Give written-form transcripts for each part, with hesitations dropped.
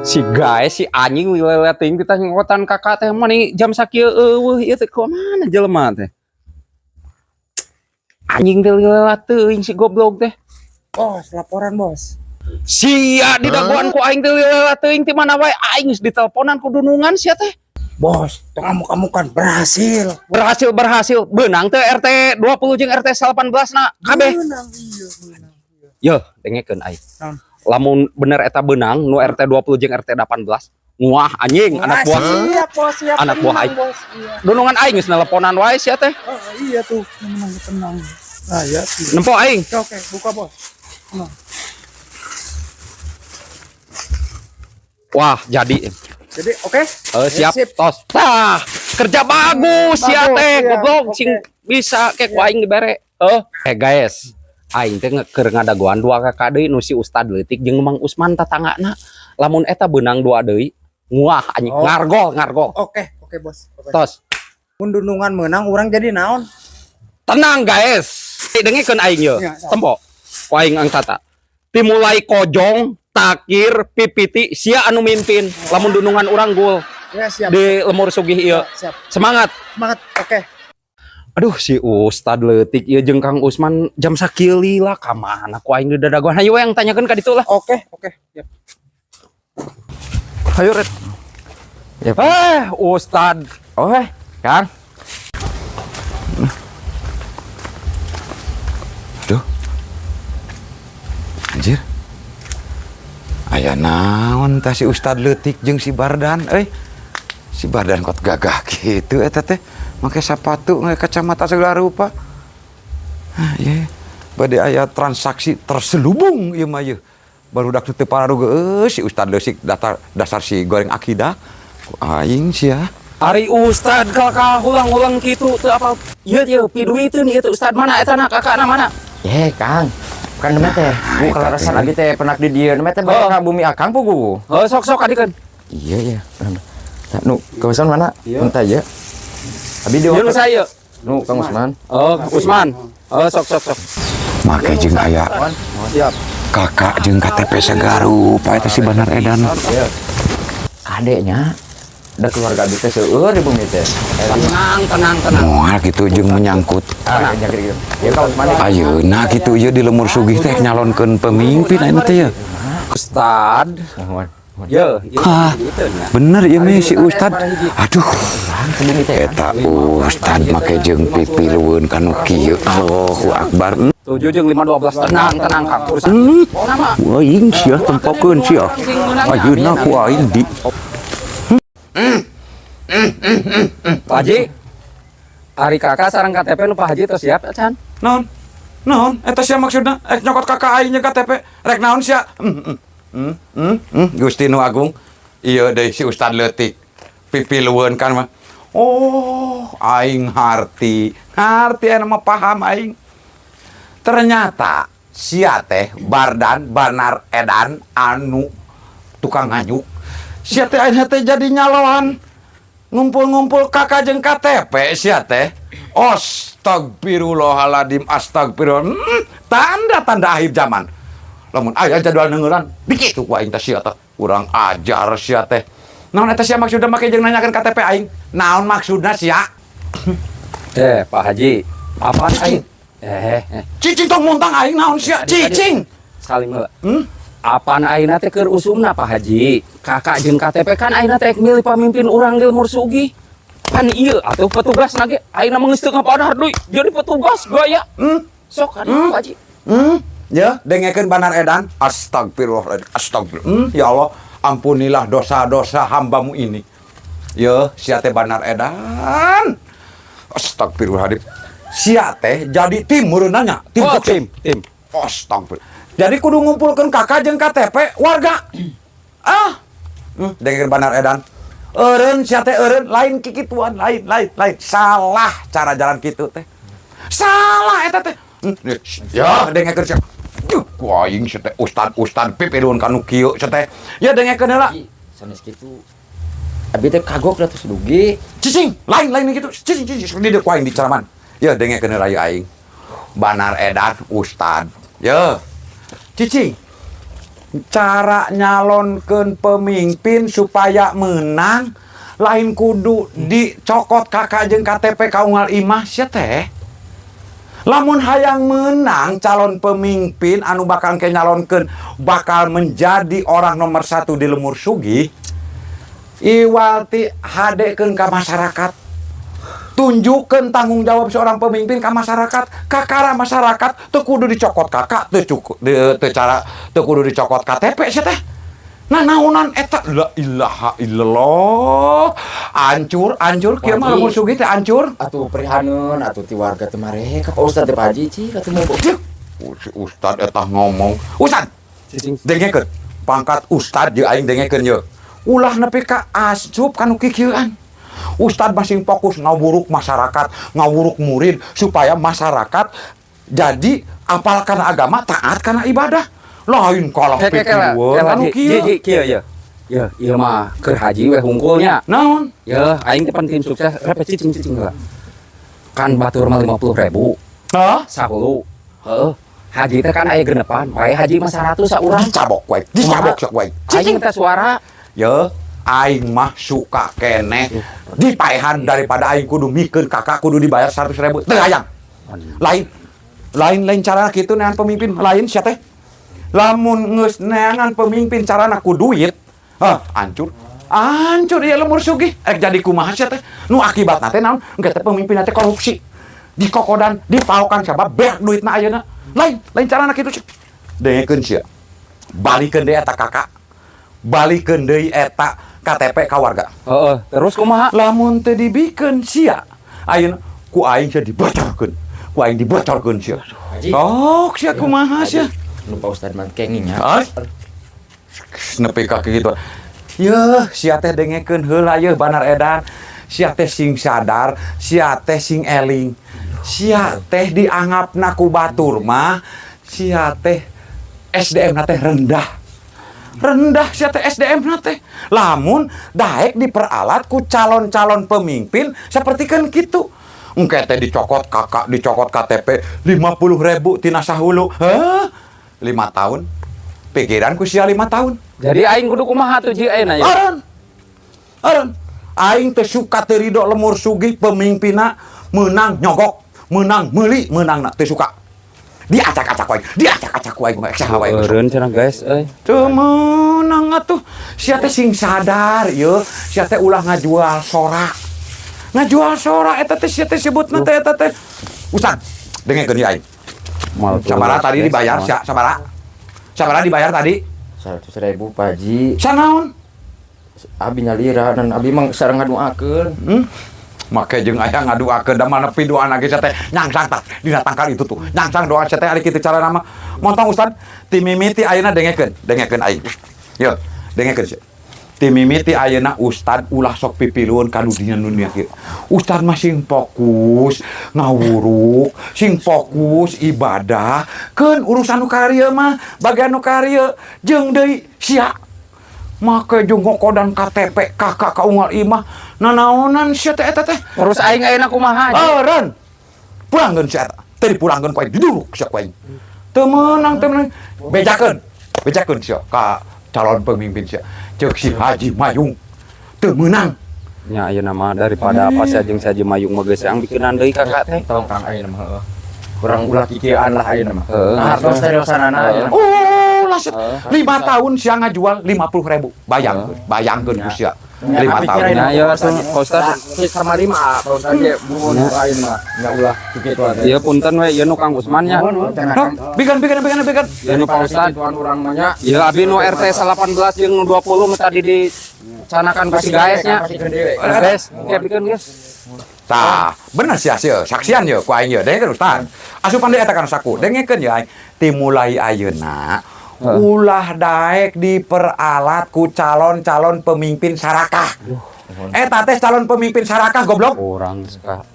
Si guys, si anjing leleting kita ngotan kakak teh mani jam sakieu eueuh ieu teh kumaha jelema teh. Anjing teh lewat teuing si goblok teh. Bos, laporan bos. Sia di daguan ku aing teh lewat teuing ti mana wae aing geus diteleponan ku dunungan sia teh. Bos, tengah muka-mukan berhasil. Berhasil beunang teh RT 20 jeung RT 18 na kabeh. Menang, iya, menang. Yo, dengekeun aing. Naon? Lamun bener eta beunang nu RT 20 jeung RT 18 nguah anjing anak buah Siap, bos, siap. anak buah aing. Bos, iya. Dunungan aing geus nelponan wae sia teh. Oh, iya tuh, menang tenang. Nah, ya. Iya. Nempo aing. Oke, buka bos. Nah. Wah, jadi Oke. siap Sip. tos. Tah, kerja bagus ya Bagus, teh, iya. goblok Oke. sing bisa kayak ku aing dibere. Guys, aing teh keur ngadaguan dua kakak deui nu si Ustad leutik jeung Mang Usman tatanggana. Lamun eta beunang dua deui, nguah anjing ngargol. Oke, bos. Oke. Tos. Mun dunungan menang urang jadi naon? Tenang guys. Dengekeun aing ye. Iya, Tempo. Ku aing angkata. Timulai kojong, takir, pipiti, sia anu mimpin. Lamun dunungan urang gul Ya, siap. di lemur sugih ieu. Siap. Semangat. Semangat. Oke. Aduh si Ustad leutik ieu jeung Kang Usman jam sakieu lila ka mana ku aing di dadaguan. Hayu we yang tanyakeun ka ditu lah. Oke. Siap. Hayu ret. Ya, Ustad. Kang. Duh. Anjir. Aya naon tah si Ustad leutik jeung si Bardan euy. Si Bardan kot gagah kitu eta teh. Make sapatu nge kacamata segala rupa. Ieu bade aya transaksi terselubung ieu mah ieu. Barudak teu pararuga si Ustad leutik dasar si goreng akidah. Ku aing sia. Ari Ustad kakak ulang-ulang kitu teu apa. Ieu piduiteun ieu teh Ustad mana eta na kakakna mana? Kang. Kan nama teh, bu kelarasan abi teh penak di dieu, nama teh balik ka bumi akang pugu. Sok adikeun. Iya. Nah, nu, Kang Usman mana? Entah ya. Abi di Ieu nu saya. Nu, Kang Usman. Usman. Sok. Make jeung aya Siap. kakak jeung KTP sagarupa eta si Banar Edan. Adeknya da keluarga abi teh seueur di bumi teh. Tenang. Moal kitu jeung menyangkut. Ya Kang Usman. Ayeuna kitu ieu di lemur sugih teh nyalonkeun pemimpin ayeuna teh ya. Ustad. Yo, Bener ya me si Ustad. Aduh. Eta Ustad make jeung pipilueun kanu kieu. Allahu Akbar. 7 jeung 512 tenang Kang Ustad. Aing sia tempokeun sia. Ayeuna ku aing di Pak Haji. Ari kakak sareng KTP nu Pak Haji tos siap can? Naon? Eta sia maksudna? Nyokot kakak aing nya KTP. Rek naon sia? Gusti Nu Agung. Ieu deui si Ustad leutik. Pipilueun kan mah. Oh, aing harti anu mah paham aing. Ternyata sia teh Bardan Banar Edan anu tukang nganyuk. Sia teh ayeuna teh jadi nyaloan. Ngumpul-ngumpul kakak jeung KTP sia teh. Astagfirullahaladzim, astagfirullah. Tanda-tanda akhir zaman. Lamun aya jadwal neungeuran, bikitu ku aing teh sia teh. Urang ajar sia teh. Naon eta sia maksudna make jeung nanyakeun KTP aing? Naon maksudna sia? Pak Haji, apaan aing? Cicing tong muntang aing naon sia? Cicing. Sekali meula. Apaan ayeuna teh keur usumna Pak Haji? Kakak jeung KTP kan ayeuna teh milih pamimpin urang di lemur sugih. Kan ieu atuh petugas nage ayeuna mah geus teu ngapadahar deui jadi petugas gaya. Sok kan Pak Haji. Ya, dengekeun Banar Edan. Astagfirullah. Ya Allah, ampunilah dosa-dosa hambamu ini. Ya, sia teh Banar Edan. Astagfirullahaladzim. Sia teh jadi tim meureunanya. Tim. Astagfirullah. Jadi kudu ngumpulkeun kakak jeung KTP warga. Dengekeun Banar Edan. Eureun sia teh eureun lain kikituan, lain. Salah cara jalan kitu teh. Salah eta teh. Ya, dengekeun sia. Wah, aing sia teh ustad pipilueun kanu kieu sia teh. Ya dengekeun heula. Sanes kitu. Abi teh kagok da terus dugi. Cicing, lain kitu. Cicing di dieu ku aing di caraman. Ya dengekeun heula ieu aing. Banar Edan ustad. Ya. Cicing. cara nyalonkeun pemimpin supaya menang lain kudu dicokot kakak jeung KTP kaunggal imah sia teh. Lamun hayang menang calon pemimpin anu bakal ke nyalonkeun bakal menjadi orang nomor 1 di Lemur Sugih, iwalti hadekeun ka masyarakat. Tunjukkeun tanggung jawab seorang pemimpin ka masyarakat. Kakara masyarakat teu kudu dicokot kakak, teu kudu dicokot KTP sia teh. Nah naonan eta la ilaha illallah. Ancur kieu mah Lemur Sugih teh ancur. Atuh prihaneun atuh ti warga teh mare ka Pak Ustad teh Pak Haji cik atuh mah. Si Ustad eta ngomong. Ustad, dengekeun. Pangkat Ustad jeung aing dengekeun ye. Ulah nepi ka asup kanu kikieuan. Ustad masing fokus ngawuruk masyarakat, ngawuruk murid supaya masyarakat jadi apal kana agama, taat kana ibadah. Lain kalah pikieuan anu kieu. Kieu ya. Ya, ieu mah keur haji we hungkulnya. Naon? Ya, aing teh pan tim sukses repet cicing heula. Kan batur mah 50.000. Hah? Sahulu. Heeh. Haji teh kan aya genepan, bae haji mah 100 saurang. Dicabok wae, dicabok sok wae. Aing teh suara. Ya, aing mah suka keneh dipaehan daripada aing kudu mikeun kakak kudu dibayar 100.000. Teu hayang. Lain carana kitu neangan pemimpin lain sia teh. Lamun geus neangan pemimpin carana ku duit, hancur ieu Lemur Sugih. Rek jadi kumaha sia teh? Nu akibatna teh naon? Engke teh pemimpinna teh korupsi. Dikokodan, dipaokan sabab beak duitna ayeuna. Lain carana kitu sia. Dengekeun sia. Balikeun deui eta kakak. Balikeun deui eta KTP ka warga. Heeh, terus kumaha? Lamun teu dibikeun sia, ayeuna ku aing sia dibocorkeun. Ku aing dibocorkeun sia. Sok sia kumaha sia? Nu Pak Ustad mah kenging nya. Nepi ka kitu. Yeuh, sia teh dengekeun heula yeuh banar edan. Sia teh sing sadar, sia teh sing eling. Sia teh dianggapna ku batur mah, sia teh SDM-na teh rendah. Rendah sia teh SDM-na teh. Lamun daek diperalat ku calon-calon pemimpin sapertikeun kitu. Engke teh dicokot kakak, dicokot KTP 50.000 tina sahulu. Hah? 5 tahun. Pikiranku sia 5 tahun. Jadi aing kudu kumaha tuh ji ayeuna ya? Aran. Aing teh suka teu ridho Lemur Sugih pemimpinna meunang nyogok, meunang meuli, meunangna teu suka. Diacak-acak wae, saha wae. Eureun cenah guys euy. Teu meunang atuh. Sia teh sing sadar yeuh, sia teh ulah ngajual sorak. Ngajual sorak eta teh sia teh sebutna teh eta teh. Ustad, dengekeun ieu aing. Sabaraha tadi dibayar sia, sabaraha? Sabaraha dibayar tadi? 100.000 Pak Haji. Sanaon? Abi nyalira dan abi mah sareng ngaduakeun. Make jeung aya ngaduakeun da mana pi doana ge teh nyangsang tah dina tangkal itu tuh. Nyangsang doa teh ari kitu cara nama. Montong Ustad, ti mimiti ayeuna dengekeun aing. Yo, dengekeun sia. Ti mimiti ayeuna Ustad ulah sok pipiluun ka dunia kieu. Ustad mah sing fokus ngawuruk, sing fokus ibadah, keun urusan nu karya mah bagian nu karya jeung deui sia. Make jeung ngokodan KTP kakak kaunggal imah nanaonan sia teh eta teh. Terus aing ayeuna kumaha? Eureun. Pulangkeun sia eta. Teu dipulangkeun ku aing diduruk sia ku aing. Teu meunang. Bejakeun sia ka calon pemimpin sia. Ceuk si Haji Mayung teu meunang. Nya ayeuna mah daripada apa sia jeung si Haji Mayung mah geus yang bikeunan deui kakak teh. Tong Kang ayeuna mah heueuh. Kurang ulah kikieuan lah ayeuna mah. Heeh. Nah, hartos seriosanana ayeuna. Lah 5 tahun sia ngajual 50.000. Bayangkeun ku sia. 5 tahun. Nah, ya atuh Ustad. Sama 5 Pak Ustad ge bumun ayeuna mah. Nya ulah kikieu atuh. Ieu punten we ieu nu Kang Usman nya. Bigan. Ieu nu Pak Ustad. Tuan urang mah nya. Ieu abi nu RT 18 jeung nu 20 mah tadi dicanakan ku si gaesnya. Guys, bikeun guys. Tah, bener sia saksian ye ku aing ye. Dengekeun Ustad. Asupan deui eta kana saku. Dengekeun ye aing. Ti mulai ayeuna ulah daek diperalat ku calon-calon pemimpin sarakah. Eta teh calon pemimpin sarakah goblok. Urang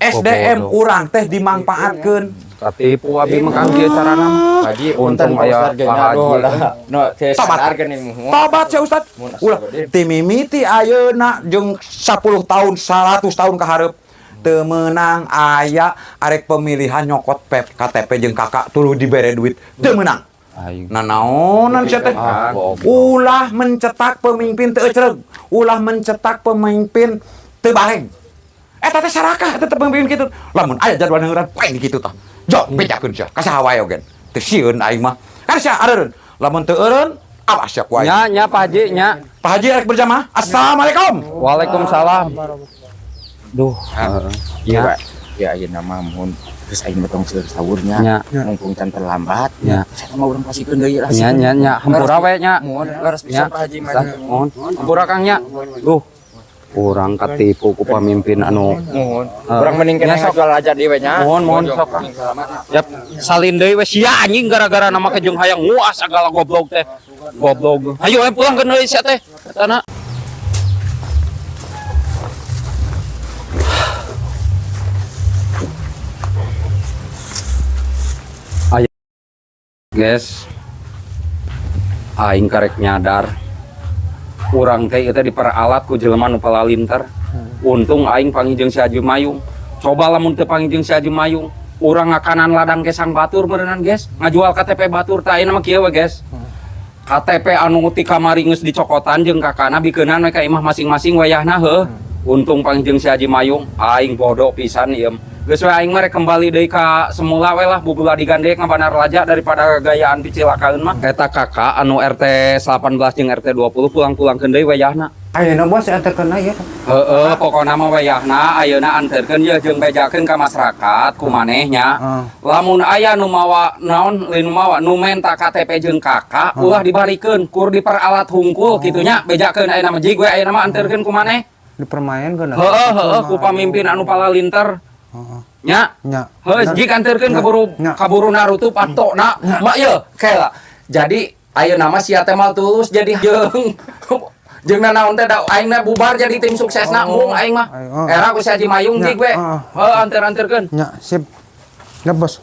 SDM urang teh dimangpaatkeun. Katipu abi mah Kang kieu carana. Haji Untung Pak aya Ustad ge nyago lah. No, teh sadarkeun nih. Tobat sia Ustad. Ulah ti mimiti ayeuna jeung 10 tahun 100 tahun ka hareup teu meunang aya arek pemilihan nyokot KTP jeung kakak tuluy dibere duit. Teu meunang. Aing. Nah naonan sia teh? Ulah mencetak pemimpin teu ecreg, ulah mencetak pemimpin teu baleng. Eta teh sarakah eta teh pemimpin kitu. Lamun aya jadwal ngeuran poe kitu tah. Jok bejakeun sia, ka saha wae ogen. Teu sieun aing mah. Kan sia areureun. Lamun teu eureun, awas sia ku aing. Nya Pak Haji nya. Pak Haji rek berjamaah. Assalamualaikum. Waalaikumsalam. Duh. Iya, ya ayeuna mah mun geus aing betong sahurnya. Nya. Mumpung can terlambat. Nya. Saya mah urang pasikeun deui lah. Nya hampura we nya. Mohon laras Nya. pisan Pak Haji mah. Mohon. Hampura Kang nya. Duh. Urang katipu ku pamimpin anu. Mohon. Urang mending Nya, kena sok. ngajual aja deui we nya. Mohon sok Kang. Yap, salin deui we sia anjing gara-gara nama kejung hayang nguas segala goblok teh. Goblok. Hayu we pulang ke deui sia teh. Etana. Ayo. Guys. Aing karek nyadar. Urang teh eta diperalat ku jelema nu palalinter. Untung aing pangijeng si Haji Mayung. Coba lamun teu pangijeng si Haji Mayung, urang ngakanan ladang ke Sang Batur meureunnan, guys. Ngajual KTP Batur teh ayeuna mah kieu we, guys. KTP anu ti kamari geus dicokotan jeung kakana bikeunnan we ka imah masing-masing wayahna heuh. Untung pangijeng si Haji Mayung, aing bodoh pisan ieu. Geus we aing mah rek kembali deui ka semula we lah bubula digandek ngabanar laja daripada gayaan picilakaeun mah. Eta kakak anu RT 18 jeung RT 20 pulang-pulangkeun deui wayahna. Ayeuna bos anterkeun aya. Heeh, pokona mah wayahna ayeuna anterkeun ye jeung bejakeun ka masyarakat ku manehnya. Lamun aya nu mawa naon nu mawa nu menta KTP jeung kakak ulah dibarikeun kur diperalat hungkul kitu nya bejakeun ayeuna mah jig we ayeuna mah anterkeun ku maneh. Dipermainkeun. Heeh, ku pamimpin anu palalinter. Nya. Nya. Heuh, jig anterkeun kaburu Naruto patokna. Mak ye, kela. Jadi ayeuna mah sia teh mal tulus jadi jeung naon teh da aing mah bubar jadi tim suksesna mung aing mah. Era ku si Haji Mayung jig we. Heuh anter-anterkeun. Nya, sip. Dah bos.